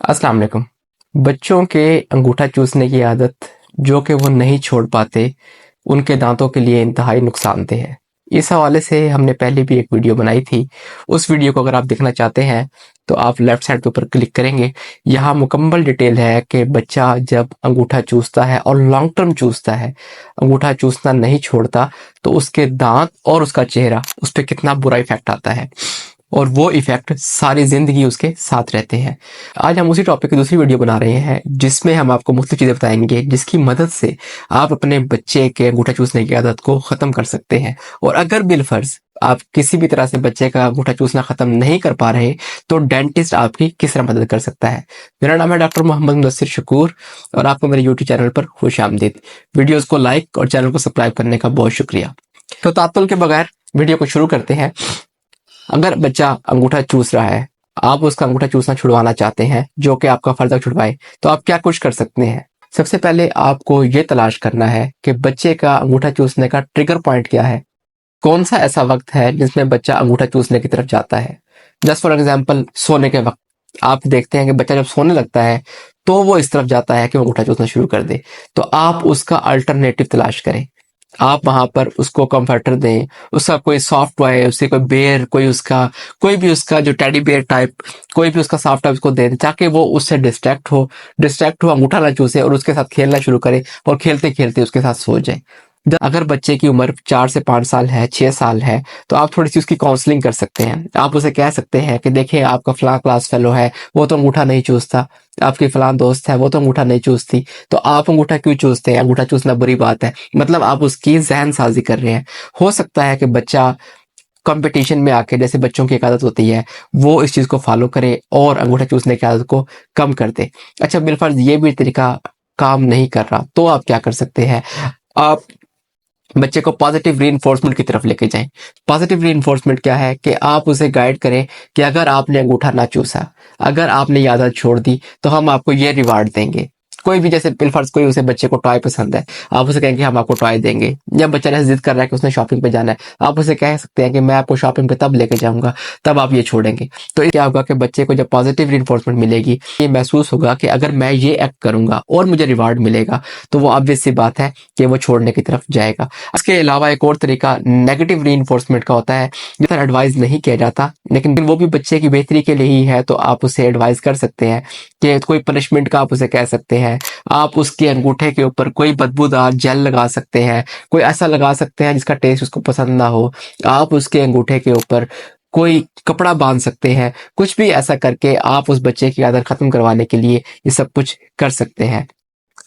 अस्सलाम वालेकुम। बच्चों के अंगूठा चूसने की आदत जो कि वो नहीं छोड़ पाते, उनके दांतों के लिए इंतहाई नुकसानदेह है। इस हवाले से हमने पहले भी एक वीडियो बनाई थी। उस वीडियो को अगर आप देखना चाहते हैं तो आप लेफ्ट साइड के ऊपर क्लिक करेंगे। यहाँ मुकम्मल डिटेल है कि बच्चा जब अंगूठा चूसता है और लॉन्ग टर्म चूसता है, अंगूठा चूसना नहीं छोड़ता, तो उसके दांत और उसका चेहरा, उस पर कितना बुरा इफेक्ट आता है और वो इफेक्ट सारी जिंदगी उसके साथ रहते हैं। आज हम उसी टॉपिक की दूसरी वीडियो बना रहे हैं जिसमें हम आपको मुख्तलिफ चीज़ें बताएंगे जिसकी मदद से आप अपने बच्चे के अंगूठा चूसने की आदत को ख़त्म कर सकते हैं। और अगर बिलफर्ज आप किसी भी तरह से बच्चे का अंगूठा चूसना ख़त्म नहीं कर पा रहे तो डेंटिस्ट आपकी किस तरह मदद कर सकता है। मेरा नाम है डॉक्टर मोहम्मद मुदस्सिर शकूर और आपको मेरे यूट्यूब चैनल पर खुश आमदीद। वीडियोज़ को लाइक और चैनल को सब्सक्राइब करने का बहुत शुक्रिया। तो तात्तुल के बगैर वीडियो को शुरू करते हैं। अगर बच्चा अंगूठा चूस रहा है, आप उसका अंगूठा चूसना छुड़वाना चाहते हैं जो कि आपका फर्ज छुड़वाए, तो आप क्या कुछ कर सकते हैं। सबसे पहले आपको ये तलाश करना है कि बच्चे का अंगूठा चूसने का ट्रिगर पॉइंट क्या है। कौन सा ऐसा वक्त है जिसमें बच्चा अंगूठा चूसने की तरफ जाता है। जस्ट फॉर एग्जाम्पल, सोने के वक्त आप देखते हैं कि बच्चा जब सोने लगता है तो वो इस तरफ जाता है कि वो अंगूठा चूसना शुरू कर दे, तो आप उसका अल्टरनेटिव तलाश करें। आप वहां पर उसको कंफर्टर दें, उसका कोई सॉफ्ट टॉय, उससे कोई बेयर, कोई भी उसका जो टेडी बेयर टाइप, कोई भी उसका सॉफ्ट टॉय उसको दे दें ताकि वो उससे डिस्ट्रैक्ट हो, अंगूठा ना चूसे और उसके साथ खेलना शुरू करे और खेलते खेलते उसके साथ सो जाए। अगर बच्चे की उम्र 4 से 5 साल है, 6 साल है, तो आप थोड़ी सी उसकी काउंसलिंग कर सकते हैं। आप उसे कह सकते हैं कि देखिए, आपका फलां क्लास फेलो है, वो तो अंगूठा नहीं चूसता, आपकी फलां दोस्त है, वो तो अंगूठा नहीं चूसती, तो आप अंगूठा क्यों चूसते हैं। अंगूठा चूसना बुरी बात है, मतलब आप उसकी जहन साजी कर रहे हैं। हो सकता है कि बच्चा कंपटीशन में आके, जैसे बच्चों की एक आदत होती है, वो इस चीज को फॉलो करे और अंगूठा चूसने की आदत को कम कर दे। अच्छा, बिलफर्ज ये भी तरीका काम नहीं कर रहा, तो आप क्या कर सकते हैं। आप बच्चे को पॉजिटिव रीइंफोर्समेंट की तरफ लेके जाएं। पॉजिटिव रीइंफोर्समेंट क्या है कि आप उसे गाइड करें कि अगर आपने अंगूठा ना चूसा, अगर आपने ये आदत छोड़ दी, तो हम आपको ये रिवार्ड देंगे। कोई भी, जैसे बिलफर्ज कोई उसे बच्चे को टॉय पसंद है, आप उसे कहेंगे हम आपको टॉय देंगे। या बच्चा ने जिद कर रहा है कि उसने शॉपिंग पे जाना है, आप उसे कह सकते हैं कि मैं आपको शॉपिंग पे तब लेके जाऊंगा, तब आप ये छोड़ेंगे। तो इससे क्या होगा कि बच्चे को जब पॉजिटिव रीइंफोर्समेंट मिलेगी, ये महसूस होगा कि अगर मैं ये एक्ट करूंगा और मुझे रिवार्ड मिलेगा, तो वो ऑब्वियस सी बात है कि वो छोड़ने की तरफ जाएगा। इसके अलावा एक और तरीका नेगेटिव रीइंफोर्समेंट का होता है, जिस तरह एडवाइस नहीं किया जाता, लेकिन वो भी बच्चे की बेहतरी के लिए ही है। तो आप उसे एडवाइस कर सकते हैं कि कोई पनिशमेंट का आप उसे कह सकते हैं। आप उसके अंगूठे के ऊपर कोई बदबूदार जेल लगा सकते हैं, कोई ऐसा लगा सकते हैं जिसका टेस्ट उसको पसंद ना हो। आप उसके अंगूठे के ऊपर कोई कपड़ा बांध सकते हैं। कुछ भी ऐसा करके आप उस बच्चे की आदत खत्म करवाने के लिए ये सब कुछ कर सकते हैं।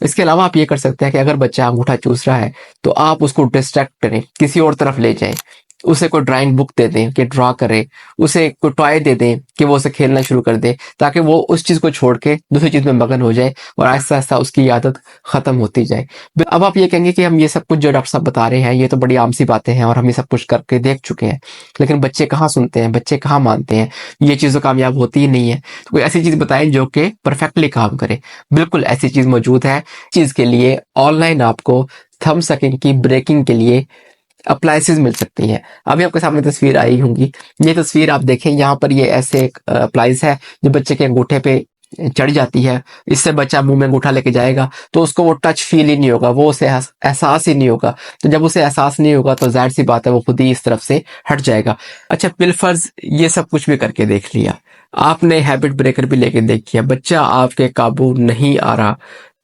इसके अलावा आप ये कर सकते हैं कि अगर बच्चा अंगूठा चूस रहा है तो आप उसको डिस्ट्रैक्ट करें, किसी और तरफ ले जाएं। उसे कोई ड्राइंग बुक दे दें कि ड्रा करे, उसे कोई टॉय दे दें कि वो उसे खेलना शुरू कर दे, ताकि वो उस चीज को छोड़ के दूसरी चीज में मगन हो जाए और आहिस्ता आहिस्ता उसकी आदत खत्म होती जाए। अब आप ये कहेंगे कि हम ये सब कुछ जो डॉक्टर साहब बता रहे हैं ये तो बड़ी आम सी बातें हैं और हम ये सब कुछ करके देख चुके हैं, लेकिन बच्चे कहाँ सुनते हैं, बच्चे कहाँ मानते हैं, ये चीजें कामयाब होती ही नहीं है। तो कोई ऐसी चीज बताएं जो कि परफेक्टली काम करे। बिल्कुल ऐसी चीज मौजूद है। चीज के लिए ऑनलाइन आपको थंब सकिंग की ब्रेकिंग के लिए अप्लायंसेस मिल सकती हैं। अभी आपके सामने तस्वीर आई होंगी, ये तस्वीर आप देखें, यहाँ पर ये ऐसे एक अप्लायंस है जो बच्चे के अंगूठे पे चढ़ जाती है। इससे बच्चा मुंह में अंगूठा लेके जाएगा तो उसको वो टच फील ही नहीं होगा, वो उसे एहसास ही नहीं होगा। तो जब उसे एहसास नहीं होगा तो जाहिर सी बात है वो खुद ही इस तरफ से हट जाएगा। अच्छा, बिलफर्ज ये सब कुछ भी करके देख लिया, आपने हैबिट ब्रेकर भी लेके देख लिया, बच्चा आपके काबू नहीं आ रहा,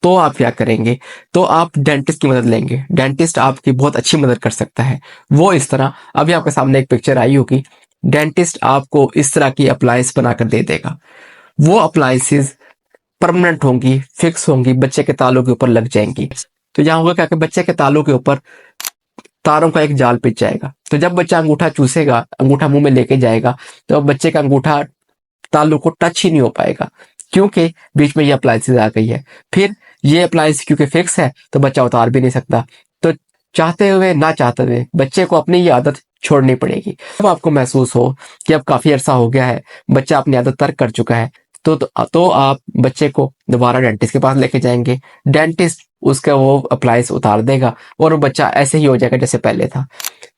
तो आप क्या करेंगे। तो आप डेंटिस्ट की मदद लेंगे। डेंटिस्ट आपकी बहुत अच्छी मदद कर सकता है। वो इस तरह, अभी आपके सामने एक पिक्चर आई होगी, डेंटिस्ट आपको इस तरह की अप्लायंस बनाकर दे देगा। वो अप्लायंसेस परमानेंट होंगी, फिक्स होंगी, बच्चे के तालों के ऊपर लग जाएंगी। तो यहाँ होगा क्या कि बच्चे के तालों के ऊपर तारों का एक जाल पिच जाएगा। तो जब बच्चा अंगूठा चूसेगा, अंगूठा मुंह में लेके जाएगा, तो बच्चे का अंगूठा तालू को टच ही नहीं हो पाएगा, क्योंकि बीच में ये अप्लायंसेस आ गई है। फिर ये अप्लायंस क्योंकि फिक्स है तो बच्चा उतार भी नहीं सकता। तो चाहते हुए ना चाहते हुए बच्चे को अपनी ये आदत छोड़नी पड़ेगी। जब आपको महसूस हो कि अब काफी अरसा हो गया है, बच्चा अपनी आदत तर्क कर चुका है, तो आप बच्चे को दोबारा डेंटिस्ट के पास लेके जाएंगे। डेंटिस्ट उसका वो अप्लायंस उतार देगा और वो बच्चा ऐसे ही हो जाएगा जैसे पहले था।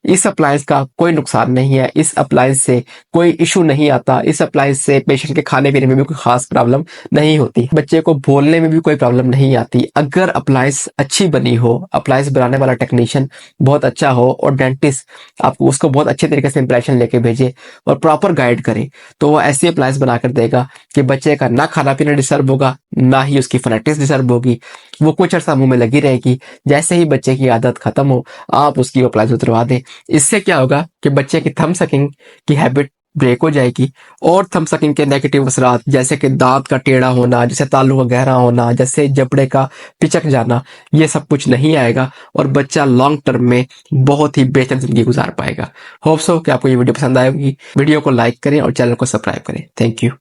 इस अप्लायंस का कोई नुकसान नहीं है, इस अप्लायंस से कोई इशू नहीं आता, इस अप्लायंस से पेशेंट के खाने पीने में भी कोई खास प्रॉब्लम नहीं होती, बच्चे को बोलने में भी कोई प्रॉब्लम नहीं आती। अगर अप्लायंस अच्छी बनी हो, अप्लायंस बनाने वाला टेक्नीशियन बहुत अच्छा हो और डेंटिस्ट आपको उसको बहुत अच्छे तरीके से इंप्रेशन लेके भेजे और प्रॉपर गाइड करे, तो वो ऐसी अप्लायंस बनाकर देगा कि बच्चे का ना खाना पीना डिस्टर्ब होगा, ना ही उसकी फोनेटिक्स डिस्टर्ब होगी। वो कुछ अर्सा मुंह में लगी रहेगी, जैसे ही बच्चे की आदत खत्म हो आप उसकी अप्लायंस उतरवा दें। इससे क्या होगा कि बच्चे की थंब सकिंग की हैबिट ब्रेक हो जाएगी और थंब सकिंग के नेगेटिव असरात जैसे कि दांत का टेढ़ा होना, जैसे तालू का गहरा होना, जैसे जबड़े का पिचक जाना, ये सब कुछ नहीं आएगा और बच्चा लॉन्ग टर्म में बहुत ही बेहतर जिंदगी गुजार पाएगा। होप सो कि आपको ये वीडियो पसंद आएगी। वीडियो को लाइक करें और चैनल को सब्सक्राइब करें। Thank you.